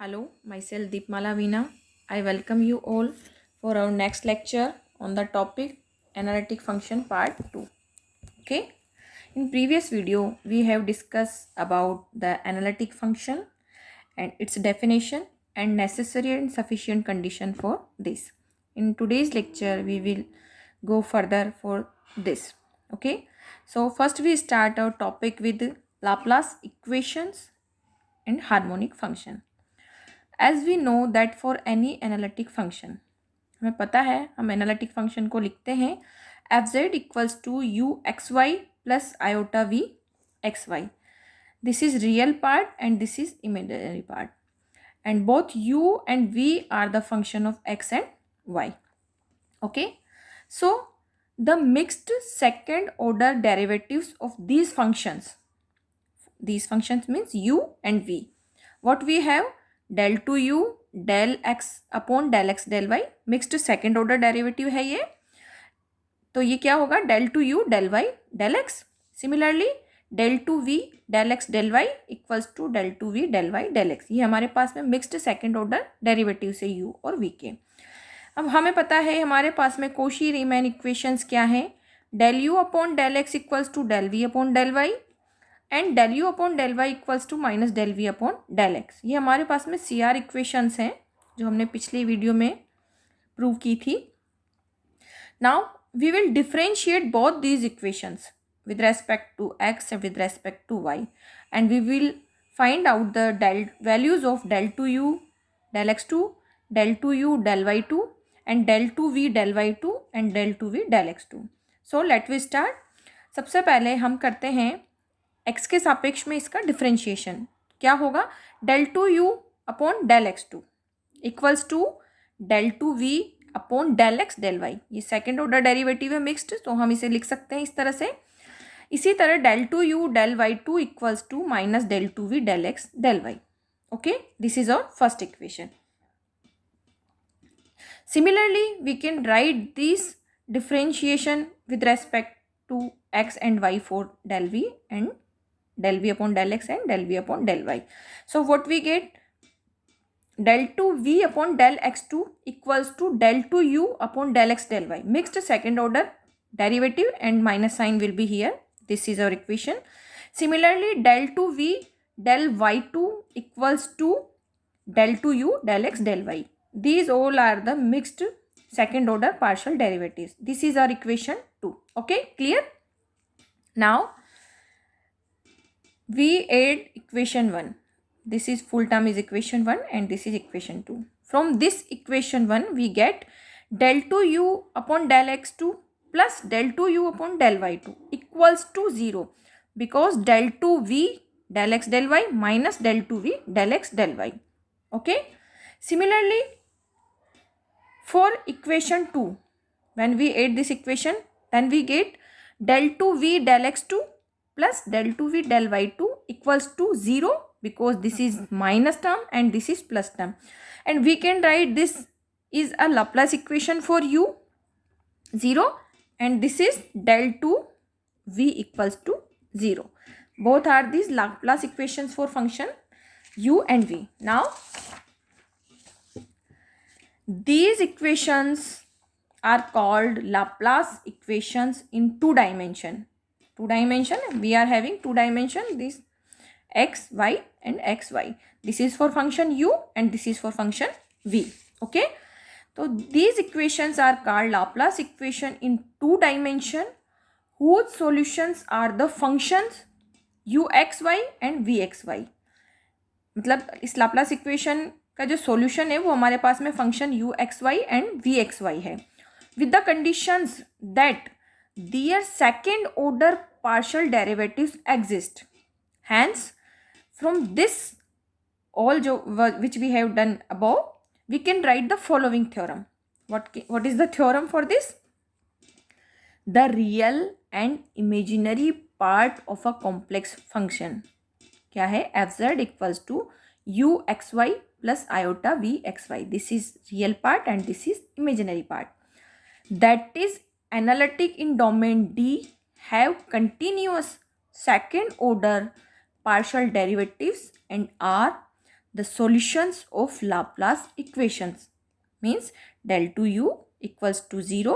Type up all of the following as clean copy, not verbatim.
Hello, myself Deepmala Veena. I welcome you all for our next lecture on the topic analytic function part 2. Okay, in previous video we have discussed about the analytic function and its definition and necessary and sufficient condition for this. In today's lecture we will go further for this. Okay, so first we start our topic with Laplace equations and harmonic function. As we know that for any analytic function, हमें पता है हम analytic function को लिखते हैं f z equals to u x y plus iota v x y. This is real part and this is imaginary part and both u and v are the function of x and y. Okay, so the mixed second order derivatives of these functions means u and v. What we have, del two u del x upon del x del y, mixed second order derivative है ये. तो ये क्या होगा, del two u del y del x. Similarly del two v del x del y equals to del two v del y del x. ये हमारे पास में मिक्स्ड सेकेंड ऑर्डर डेरिवेटिव से u और v के. अब हमें पता है हमारे पास में कोशी रीमैन इक्वेशंस क्या है, del u upon del x equals to del v upon del y and del u upon del y equals to minus del v upon del x. ये हमारे पास में सी आर इक्वेशंस हैं जो हमने पिछली वीडियो में प्रूव की थी. Now we will differentiate both these equations with respect to x and with respect to y, and we will find out the values of del 2u del x2, del 2u del y2 and del 2v del y2 and del 2v del x2. So let we start. सबसे पहले हम करते हैं x के सापेक्ष में इसका differentiation. क्या होगा, del 2u upon del x2 equals to del 2v upon del x del y. ये सेकेंड ऑर्डर डेरिवेटिव है मिक्स्ड, तो हम इसे लिख सकते हैं इस तरह से. इसी तरह del 2u del y2 equals to minus del 2v del x del y. Okay, this is our first equation. Similarly, we can write this differentiation with respect to x and y for del v and del v upon del x and del v upon del y. So what we get, del 2v upon del x2 equals to del 2u upon del x del y. Mixed second order derivative and minus sign will be here. This is our equation. Similarly, del 2v del y2 equals to del 2u del x del y. These all are the mixed second order partial derivatives. This is our equation 2. Okay, clear? Now we add equation 1. This is full term is equation 1 and this is equation 2. From this equation 1 we get del 2u upon del x2 plus del 2u upon del y2 equals to 0 because del 2v del x del y minus del 2v del x del y. Okay, similarly for equation 2, when we add this equation then we get del 2v del x2 plus del 2v del y2 equals to 0 because this is minus term and this is plus term, and we can write this is a Laplace equation for u 0 and this is del 2v equals to 0. Both are these Laplace equations for function u and v. Now these equations are called Laplace equations in two dimension. We are having two dimension, this x y and x y. This is for function u and this is for function v. Okay, so these equations are called Laplace equation in two dimension whose solutions are the functions u x y and v x y. मतलब इस Laplace equation का जो solution है वो हमारे पास में function u x y and v x y है, with the conditions that their second order partial derivatives exist. Hence from this all which we have done above, we can write the following theorem. What is the theorem for this? The real and imaginary part of a complex function क्या है, fz equals to u x y plus iota v x y. This is real part and this is imaginary part. That is analytic in domain D have continuous second order partial derivatives and are the solutions of Laplace equations. Means del 2u equals to 0,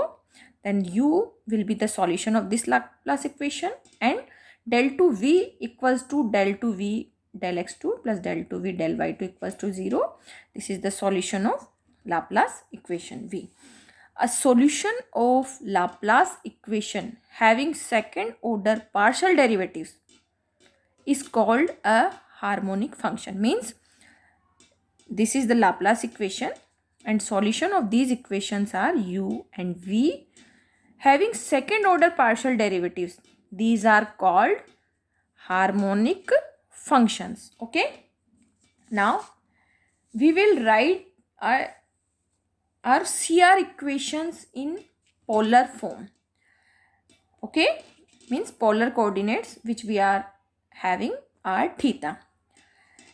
then u will be the solution of this Laplace equation, and del 2v equals to del 2v del x2 plus del 2v del y2 equals to 0. This is the solution of Laplace equation V. A solution of Laplace equation having second order partial derivatives is called a harmonic function. Means this is the Laplace equation and solution of these equations are u and v having second order partial derivatives. These are called harmonic functions. Okay. Now we will write our CR equations in polar form. Okay. Means polar coordinates which we are having are theta.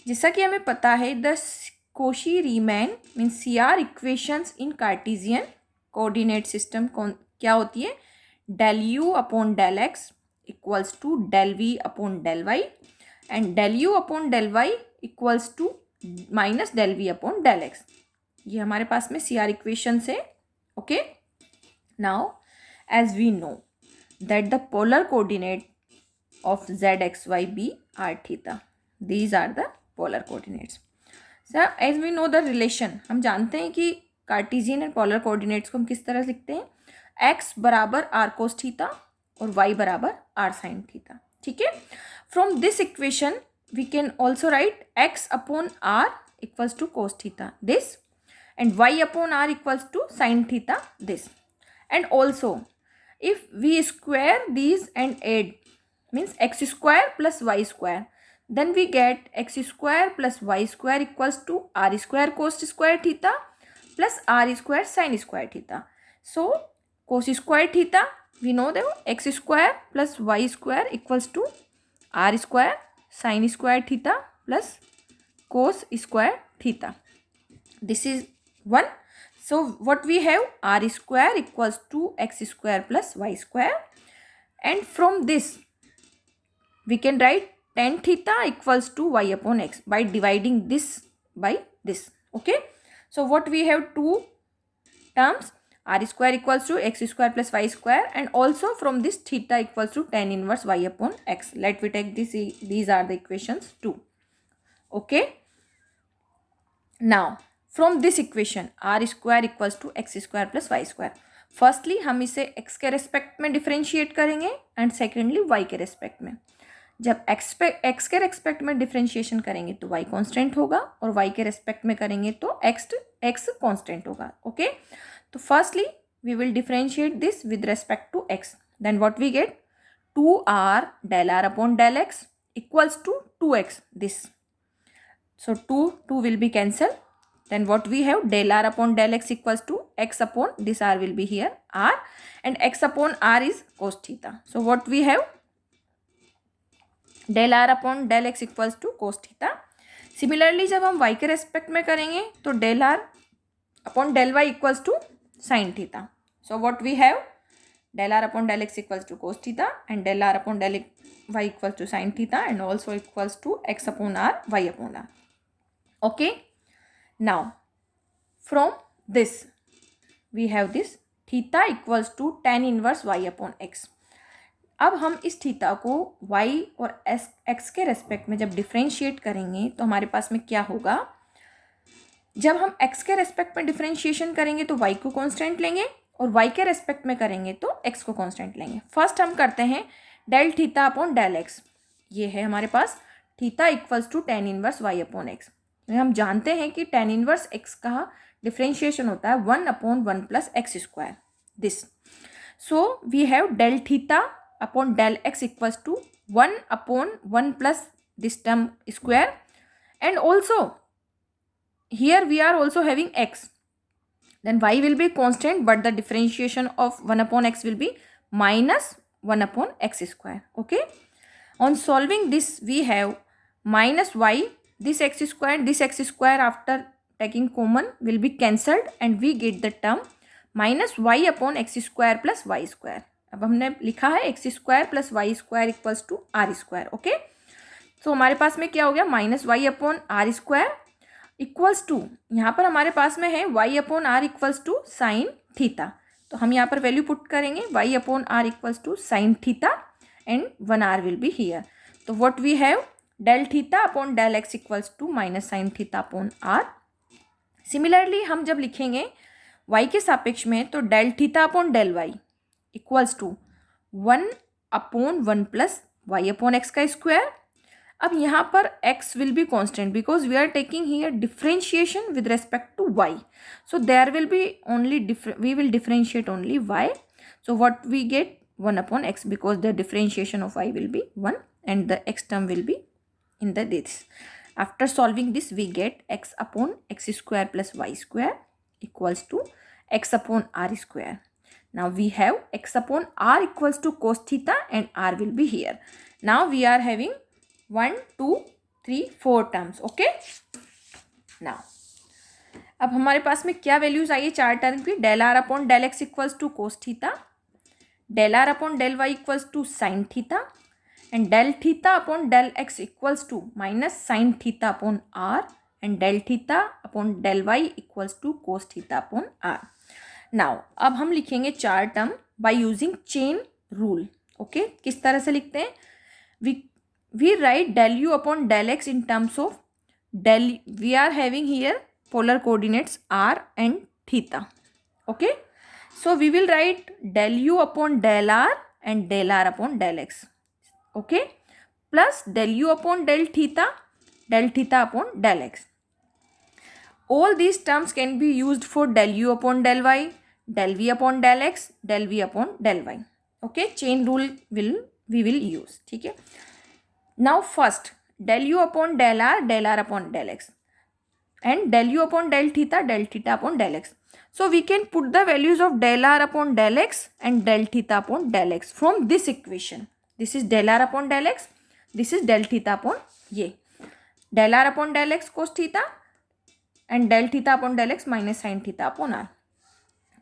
जैसा कि हमें पता है the Cauchy Riemann mean CR equations in Cartesian coordinate system क्या होती है, del u upon del x equals to del v upon del y and del u upon del y equals to minus del v upon del x. ये हमारे पास में CR equations है. Okay. Now as we know that the polar coordinate of z x y b are theta. These are the polar coordinates. So as we know the relation, हम जानते हैं कि Cartesian and polar coordinates को हम किस तरह लिखते हैं, x बराबर r cos थीटा और y बराबर r sin थीटा. ठीक है. From this equation we can also write x upon r equals to cos theta this and y upon r equals to sin theta this. And also if we square these and add means x square plus y square, then we get x square plus y square equals to r square cos square theta plus r square sin square theta. So cos square theta we know that x square plus y square equals to r square sin square theta plus cos square theta. This is one. So what we have, r square equals to x square plus y square, and from this we can write tan theta equals to y upon x by dividing this by this. Okay. So what we have, two terms, r square equals to x square plus y square, and also from this theta equals to tan inverse y upon x. Let we take this, these are the equations 2. Okay. Now from this equation r square equals to x square plus y square, firstly हम इसे x के respect में differentiate करेंगे and secondly y के respect में. जब x के respect में डिफ्रेंशिएशन करेंगे तो y कांस्टेंट होगा और y के रेस्पेक्ट में करेंगे तो x कांस्टेंट होगा. ओके. तो firstly we will differentiate this with respect to x. Then what we get, 2r del r upon del x equals to 2x this. So 2 will be cancelled. Then what we have, del r upon del x equals to x upon this r will be here r, and x upon r is cos theta. So what we have, del r upon del x equals to cos theta. Similarly जब हम y के respect में करेंगे तो del r upon del y equals to sin theta. So what we have, del r upon del x equals to cos theta and del r upon del y equals to sin theta and also equals to x upon r y upon r. Okay. Now from this we have this theta equals to tan inverse y upon x. अब हम इस theta को y और x के respect में जब differentiate करेंगे तो हमारे पास में क्या होगा, जब हम x के रेस्पेक्ट में डिफ्रेंशिएशन करेंगे तो y को कांस्टेंट लेंगे और y के रेस्पेक्ट में करेंगे तो x को कांस्टेंट लेंगे. फर्स्ट हम करते हैं del theta upon del x. ये है हमारे पास theta equals to tan inverse y upon x. हम जानते हैं कि tan इनवर्स x का डिफ्रेंशिएशन होता है 1 upon 1 plus x square this. So we have del theta upon del x equals to 1 upon 1 plus this term square, and also here we are also having x, then y will be constant but the differentiation of 1 upon x will be minus 1 upon x square. Okay. On solving this we have minus y, this x square after taking common will be cancelled and we get the term minus y upon x square plus y square. अब हमने लिखा है x square plus y square equals to r square. Okay. तो हमारे पास में क्या हो गया, minus y upon r square equals to, यहाँ पर हमारे पास में है y upon r equals to sine theta, तो हम यहाँ पर वैल्यू पुट करेंगे y upon r equals to sine theta and 1 r will be here. तो what we have, del theta upon del x equals to minus sine theta upon r. Similarly हम जब लिखेंगे y के सापेक्ष में तो del theta upon del y equals to 1 upon 1 plus y upon x का square. अब यहाँ पर x will be constant because we are taking here differentiation with respect to y. So there will be only we will differentiate only y. So what we get 1 upon x because the differentiation of y will be 1 and the x term will be in the this. After solving this we get x upon x square plus y square equals to x upon r square. Now we have x upon r equals to cos theta and r will be here. Now we are having 1 2 3 4 terms. Okay. Now अब हमारे पास में क्या values आई है चार term की, del r upon del x equals to cos theta, del r upon del y equals to sin theta and del theta upon del x equals to minus sin theta upon r and del theta upon del y equals to cos theta upon r. Now अब हम लिखेंगे चार term by using chain rule. Okay, किस तरह से लिखते हैं, we write del u upon del x in terms of del, we are having here polar coordinates r and theta. Okay, so we will write del u upon del r and del r upon del x. Okay, plus del u upon del theta upon del x. All these terms can be used for del u upon del y, del v upon del x, del v upon del y. Okay, chain rule we will use. ठीक है. Now first del u upon del r upon del x and del u upon del theta upon del x. So we can put the values of del r upon del x and del theta upon del x from this equation. This is del r upon del x, this is del theta upon ये del r upon del x cos theta and del theta upon del x minus sin theta upon r.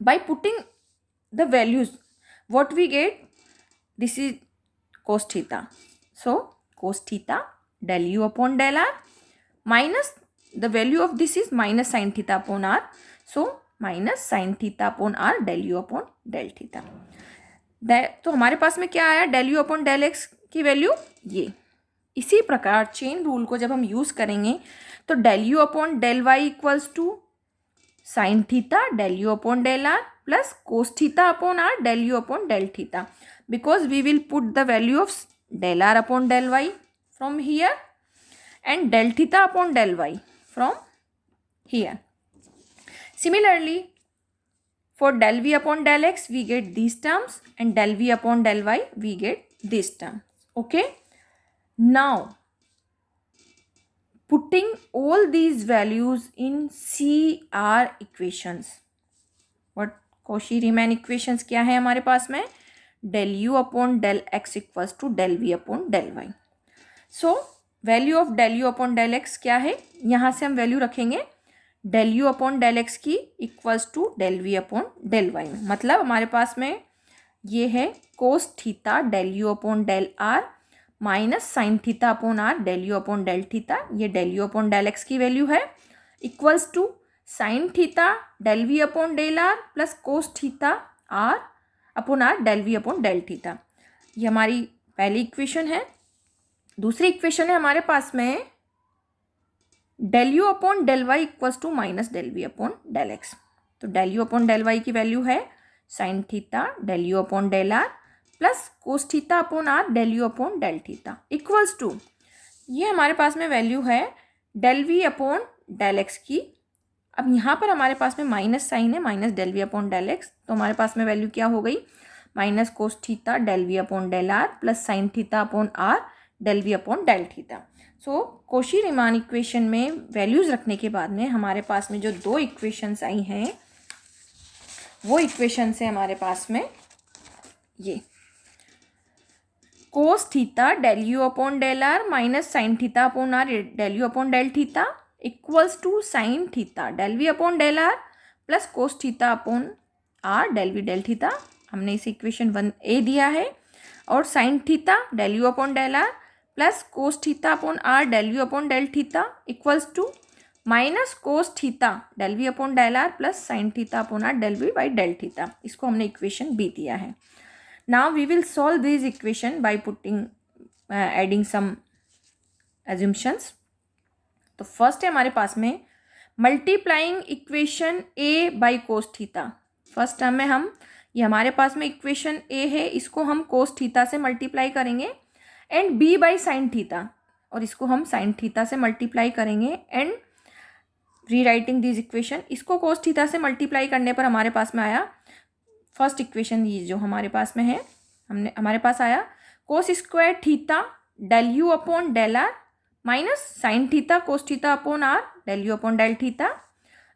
By putting the values, what we get, this is cos theta. So cos theta del u upon del r minus the value of this is minus sin theta upon r. So minus sine theta upon r del u upon del theta. तो हमारे पास में क्या आया, del u upon del x की value ये. इसी प्रकार चेन रूल को जब हम यूज़ करेंगे तो del u upon del y equals to sine theta del u upon del r plus cos theta upon r del u upon del theta, because we will put the value of del r upon del y from here and del theta upon del y from here. Similarly, for del v upon del x we get these terms and del v upon del y we get this term. Okay. Now putting all these values in CR equations. What Cauchy-Riemann equations क्या है हमारे पास में, del u upon del x equals to del v upon del y. So value of del u upon del x क्या है, यहाँ से हम वैल्यू रखेंगे del u upon del x की equals to del v upon del y में. मतलब हमारे पास में ये है cos theta del u upon del r minus sine theta upon r del u upon del theta, ये del u upon del x की वैल्यू है, equals to sine theta del v upon del r plus cos theta r upon r del v upon del theta. ये हमारी पहली equation है. दूसरी equation है हमारे पास में del u upon del y equals to minus del v upon del x. तो del u upon del y की वैल्यू है sine theta del u upon del r plus cos theta upon r del u upon del theta equals to, ये हमारे पास में value है del v upon del x की. अब यहाँ पर हमारे पास में माइनस साइन है, minus del v upon del x, तो हमारे पास में वैल्यू क्या हो गई, minus cos theta del v upon del r plus sine theta upon r del v upon del theta. So Cauchy-Riemann equation में वैल्यूज़ रखने के बाद में हमारे पास में जो दो इक्वेशंस आई हैं वो इक्वेशंस है हमारे पास में ये cos theta del u upon del r minus sine theta upon r del u upon del theta equals to sine theta del v upon del r plus cos theta upon r del v del theta. हमने इसे equation 1A दिया है. और sine theta del u upon del r plus cos theta upon r del u upon del theta equals to minus cos theta del v upon del r plus sine theta upon r del v by del theta, इसको हमने equation b दिया है. Now we will solve this equation by putting adding some assumptions. तो first है हमारे पास में multiplying equation a by cos theta. First term में हम ये हमारे पास में इक्वेशन ए है, इसको हम कोस थीटा से मल्टीप्लाई करेंगे and B by sine theta, और इसको हम साइन थीटा से मल्टीप्लाई करेंगे एंड रीराइटिंग दिस इक्वेशन. इसको कोस थीटा से मल्टीप्लाई करने पर हमारे पास में आया फर्स्ट इक्वेशन, ये जो हमारे पास में है, हमारे पास आया cos square theta del u upon del r minus sine theta cos theta upon r del u upon del theta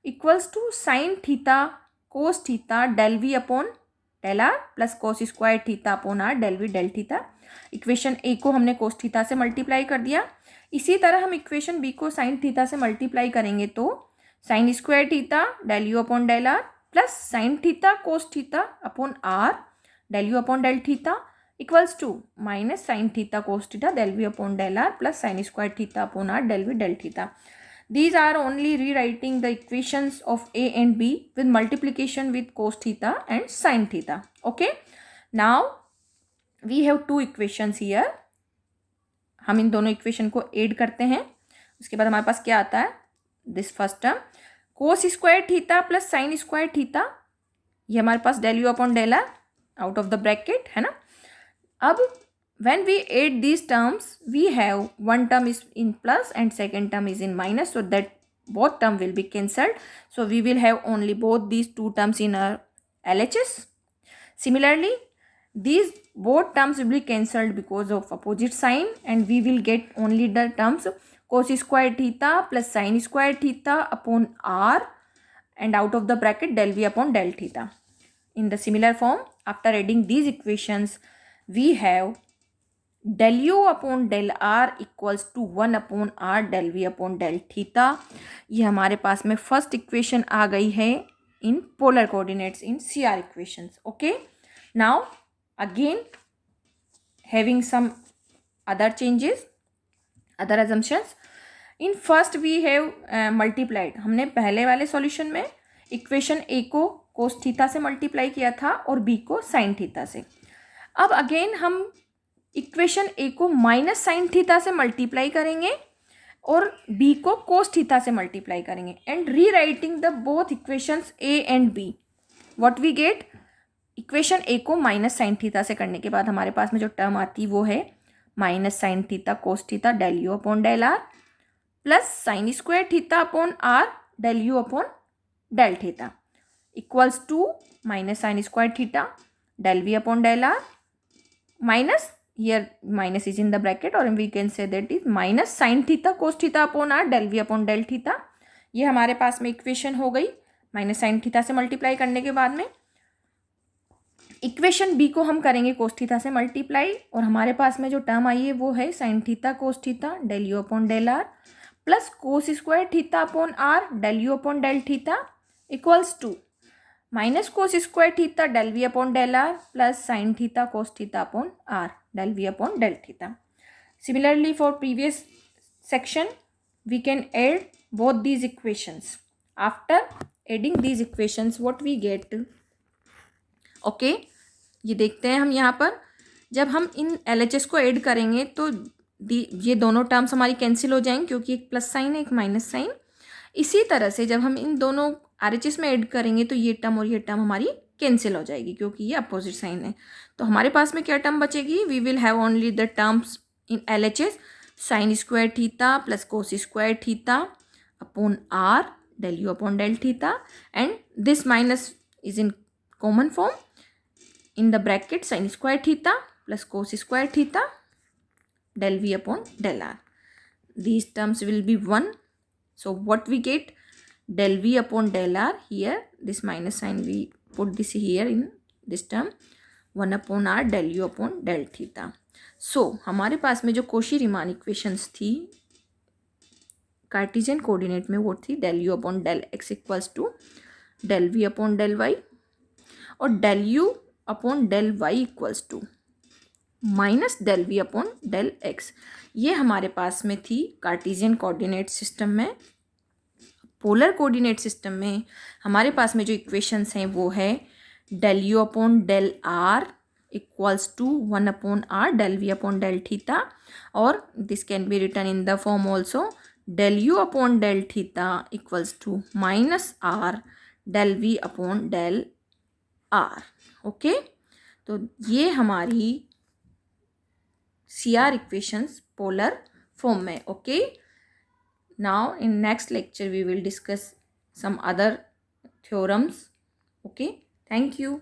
equals to sine theta cos theta del v upon del r plus cos square theta upon r del v del theta. Equation a को हमने कोस theta से multiply कर दिया. इसी तरह हम equation B को sine theta से मल्टीप्लाई करेंगे तो sine square theta del u upon del r plus sine theta cos theta upon r del u upon del theta equals to minus sine theta cos theta del v upon del r plus sine square theta upon r del v del theta. These are only rewriting the equations of A and B with multiplication with cos theta and sin theta. Okay. Now we have two equations here. हम इन दोनों equation को add करते हैं. उसके बाद हमारे पास क्या आता है, this first term cos square theta plus sine square theta, ये हमारे पास del u upon del r out of the bracket है ना. अब when we add these terms, we have one term is in plus and second term is in minus, so that both term will be cancelled. So we will have only both these two terms in our LHS. Similarly, these both terms will be cancelled because of opposite sign, and we will get only the terms cos square theta plus sin square theta upon r, and out of the bracket del v upon del theta. In the similar form, after adding these equations, we have del u upon del r equals to 1 अपॉन r del v upon del theta. ये हमारे पास में first equation आ गई है in polar coordinates in CR equations. Okay. Now again having some other changes, other assumptions. In first we have multiplied, हमने पहले वाले सॉल्यूशन में इक्वेशन ए को कोस थीटा से मल्टीप्लाई किया था और बी को साइन थीटा से. अब अगेन हम इक्वेशन ए को माइनस साइन थीटा से मल्टीप्लाई करेंगे और बी को कोस थीटा से मल्टीप्लाई करेंगे and rewriting the both equations a and b. What we get, equation a को माइनस साइन थीटा से करने के बाद हमारे पास में जो टर्म आती है वो है minus sine theta cos theta del u upon del r plus sine square theta upon r del u upon del theta equals to minus sine square theta del v upon del r minus, here minus is in the bracket, or we can say that is minus sin theta cos theta upon r del v upon del theta. ये हमारे पास में equation हो गई minus sine theta से multiply करने के बाद में. इक्वेशन बी को हम करेंगे कोस थीटा से मल्टीप्लाई, और हमारे पास में जो टर्म आई है वो है sine theta cos theta del u upon del r plus cos square theta upon r del u upon del theta equals to minus cos square theta del v upon del r plus sine theta cos theta upon r del v upon del theta. Similarly, for previous section, we can add both these equations. After adding these equations, what we get? Okay, ये देखते हैं हम यहाँ पर, जब हम इन LHS को add करेंगे तो ये दोनों टर्म्स हमारी कैंसिल हो जाएंगे क्योंकि एक प्लस साइन है एक माइनस साइन. इसी तरह से जब हम इन दोनों RHS में ऐड करेंगे तो ये टर्म और ये टर्म हमारी कैंसिल हो जाएगी क्योंकि ये अपोजिट साइन है. तो हमारे पास में क्या टर्म बचेगी, we will have only the terms in LHS sin square theta plus cos square theta upon r del u upon del theta, and this minus is in common form in the bracket sin square theta plus cos square theta del v upon del r. These terms will be 1. So what we get, del v upon del r, here this minus sign we put this here in this term, 1 upon r del u upon del theta. So हमारे पास में जो Cauchy Riemann equations थी Cartesian coordinate में वो थी del u upon del x equals to del v upon del y और del u upon del y equals to minus del v upon del x. ये हमारे पास में थी कार्टेशियन कोऑर्डिनेट सिस्टम में पोलर कोऑर्डिनेट सिस्टम में हमारे पास में जो इक्वेशंस हैं वो है del u upon del are equals to 1/r del v upon del theta, or this can be written in the form also del u upon del theta equals to minus r del v upon del r. Okay, तो ये हमारी CR equations polar form में. Okay, now in next lecture we will discuss some other theorems. Okay, thank you.